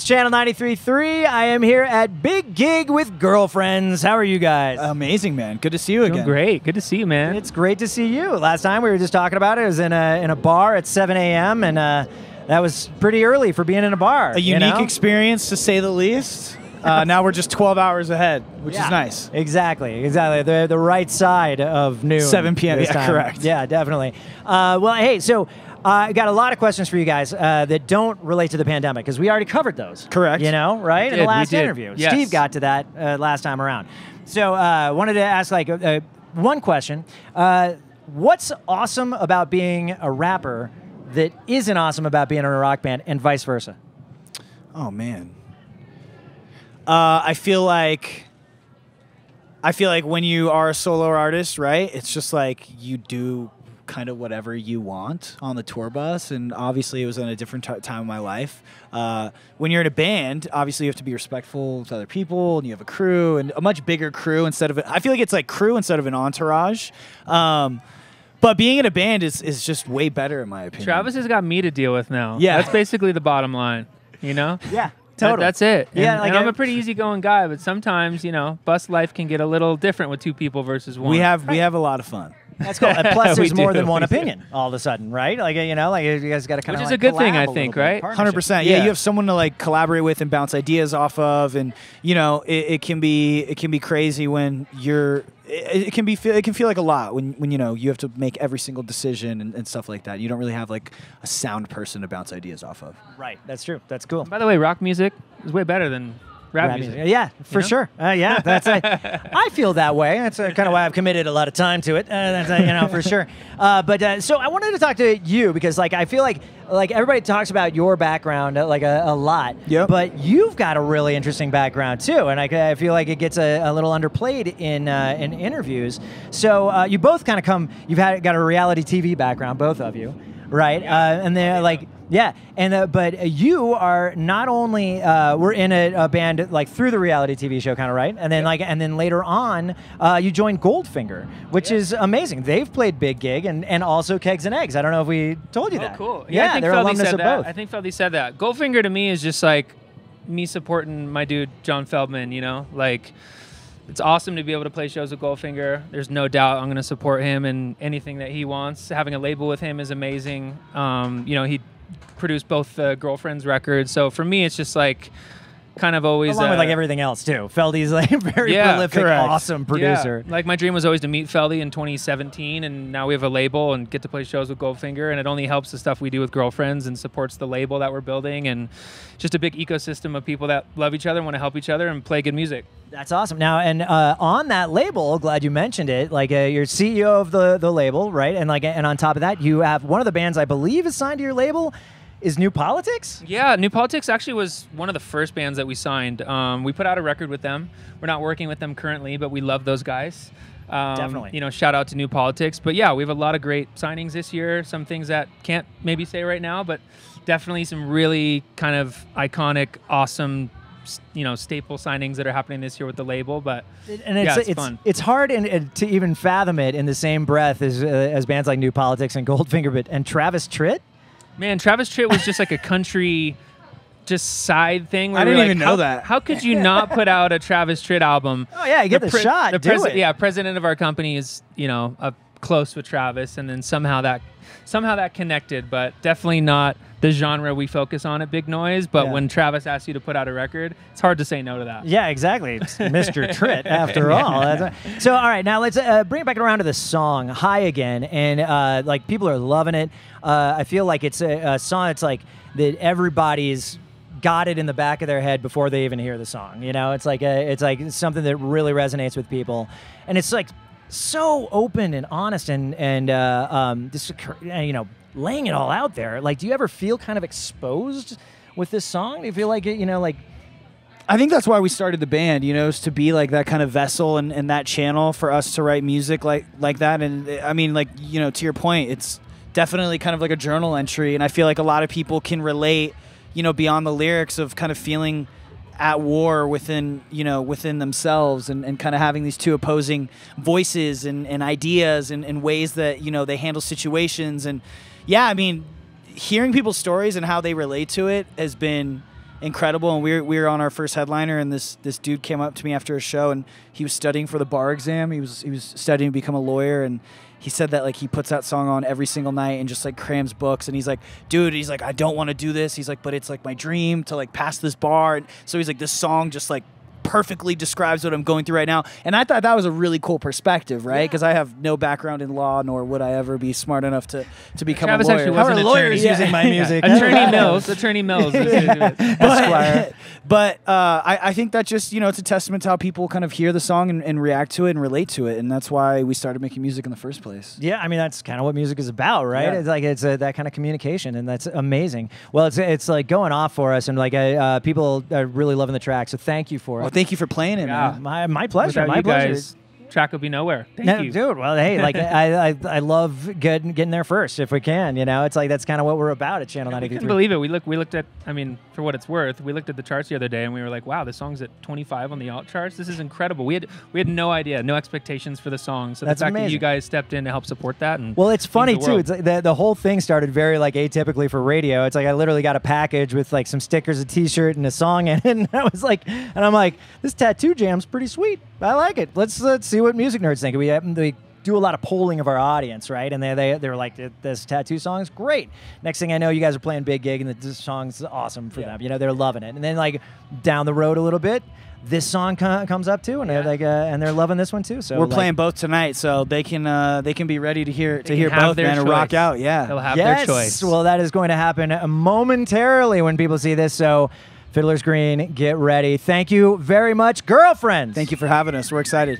It's Channel 93.3. I am here at Big Gig with Girlfriends. How are you guys? Amazing, man. Good to see you again. Great. Good to see you, man. It's great to see you. Last time we were just talking about it. It was in a bar at 7 a.m. and that was pretty early for being in a bar. A unique experience, to say the least. Now we're just 12 hours ahead, which is nice. Exactly. The right side of noon. 7 p.m. this Yeah, time. correct. Yeah, definitely. Well, hey, so I got a lot of questions for you guys that don't relate to the pandemic because we already covered those. Correct. You know, right? In the last interview. Yes. Steve got to that last time around. So wanted to ask one question. What's awesome about being a rapper that isn't awesome about being in a rock band and vice versa? Oh, man. I feel like when you are a solo artist, right, it's just like you do kind of whatever you want on the tour bus, and obviously it was in a different time of my life. When you're in a band, obviously you have to be respectful to other people, and you have a crew, and a much bigger crew instead of I feel like it's like crew instead of an entourage. But being in a band is just way better, in my opinion. Travis has got me to deal with now. Yeah. That's basically the bottom line, you know? Yeah. Totally. That's it. Yeah, and I'm a pretty easygoing guy, but sometimes, you know, bus life can get a little different with two people versus one. We have a lot of fun. That's cool. And plus, there's We more do, than one we do. opinion all of a sudden, right? Like, you know, like you guys got to kind of Which is a good thing, I think, right? 100%. Yeah, you have someone to like collaborate with and bounce ideas off of, and you know, it can be crazy when you're. It can feel like a lot when you know you have to make every single decision and stuff like that. You don't really have like a sound person to bounce ideas off of. Right. That's true. That's cool. By the way, rock music is way better than rap music. Yeah, for know? sure. Yeah, that's. I feel that way. That's kind of why I've committed a lot of time to it. That's you know, for sure. So I wanted to talk to you because like I feel like everybody talks about your background like a lot. Yep. But you've got a really interesting background too, and I feel like it gets a little underplayed in interviews. So you both kind of you've got a reality TV background, both of you, right? And they're like. Yeah, and but you are not only we're in a band like through the reality TV show, kind of right, and then and then later on you joined Goldfinger, which is amazing. They've played Big Gig and also Kegs and Eggs. I don't know if we told you that. Cool. Yeah, I think they're Feldy alumnus said of that. both. I think Feldy said that. Goldfinger to me is just like me supporting my dude John Feldman. You know, like. It's awesome to be able to play shows with Goldfinger. There's no doubt I'm going to support him in anything that he wants. Having a label with him is amazing. You know, he produced both Girlfriends records. So for me, it's just like kind of always... Along with like everything else too. Feldy's like a very prolific, correct. awesome producer. Yeah. Like my dream was always to meet Feldy in 2017, and now we have a label and get to play shows with Goldfinger, and it only helps the stuff we do with Girlfriends and supports the label that we're building, and just a big ecosystem of people that love each other and want to help each other and play good music. That's awesome. Now, and on that label, glad you mentioned it. Like you're CEO of the label, right? And on top of that, you have one of the bands I believe is signed to your label. Is New Politics? Yeah, New Politics actually was one of the first bands that we signed. We put out a record with them. We're not working with them currently, but we love those guys. Definitely. You know, shout out to New Politics. But yeah, we have a lot of great signings this year. Some things that can't maybe say right now, but definitely some really kind of iconic, awesome, you know, staple signings that are happening this year with the label. But and it's fun. It's hard to even fathom it in the same breath as bands like New Politics and Goldfinger, and Travis Tritt. Man, Travis Tritt was just like a country just side thing. Where I didn't even know that. That. How could you not put out a Travis Tritt album? Oh yeah, you get the shot. Do it. Yeah, president of our company is, you know, close with Travis, and then somehow that connected, but definitely not the genre we focus on at Big Noise. But when Travis asks you to put out a record, it's hard to say no to that. Yeah, exactly. It's Mr. Tritt after all. So, all right, now let's bring it back around to the song "High Again," and like people are loving it. I feel like it's a song. It's like that everybody's got it in the back of their head before they even hear the song. You know, it's like something that really resonates with people, and it's like so open and honest and just you know, laying it all out there. Like, do you ever feel kind of exposed with this song? Do you feel like it, you know, like? I think that's why we started the band, you know, is to be like that kind of vessel and that channel for us to write music like that. And I mean, like, you know, to your point, it's definitely kind of like a journal entry. And I feel like a lot of people can relate, you know, beyond the lyrics of kind of feeling at war within themselves and kind of having these two opposing voices and ideas and ways that, you know, they handle situations. And yeah, I mean, hearing people's stories and how they relate to it has been incredible. And we were on our first headliner, and this dude came up to me after a show, and he was studying for the bar exam. He was studying to become a lawyer, and he said that like he puts that song on every single night and just like crams books. And he's like, dude, he's like, I don't want to do this. He's like, but it's like my dream to like pass this bar. And so he's like, this song just like perfectly describes what I'm going through right now. And I thought that was a really cool perspective, right? Because I have no background in law, nor would I ever be smart enough to become Travis a lawyer. actually How was are an lawyers attorney. using my music? Attorney Mills. Esquire. But I think that just, it's a testament to how people kind of hear the song and react to it and relate to it. And that's why we started making music in the first place. Yeah, I mean that's kind of what music is about, right? Yeah. It's like that kind of communication, and that's amazing. Well, it's like going off for us, and like people are really loving the track. So thank you for Well, it. thank you for playing it, Yeah. man. My pleasure. Without My you pleasure. guys, track would be nowhere. Thank No, you. dude. Well, hey, like I love getting there first if we can. It's like that's kind of what we're about at Channel I 93. couldn't believe it. We looked at, I mean, for what it's worth, we looked at the charts the other day and we were like, wow, this song's at 25 on the alt charts. This is incredible. We had no idea, no expectations for the song. So That's the fact that amazing. you guys stepped in to help support that. And Well, it's funny means the too. world. It's like the whole thing started very like atypically for radio. It's like I literally got a package with like some stickers, a T-shirt, and a song in it. And I was like, and I'm like, this tattoo jam's pretty sweet. I like it. Let's see what music nerds think. We do a lot of polling of our audience, right? And they were like, this tattoo song's great. Next thing I know, you guys are playing Big Gig, and this song's awesome for them. They're loving it. And then like down the road a little bit, this song comes up too, and they're like, and they're loving this one too. So We're like, playing both tonight, so they can be ready to hear can have both, their man, and rock choice. out. Yeah. They'll have yes. their choice. Well, that is going to happen momentarily when people see this. So, Fiddler's Green, get ready. Thank you very much, girlfriends. Thank you for having us. We're excited.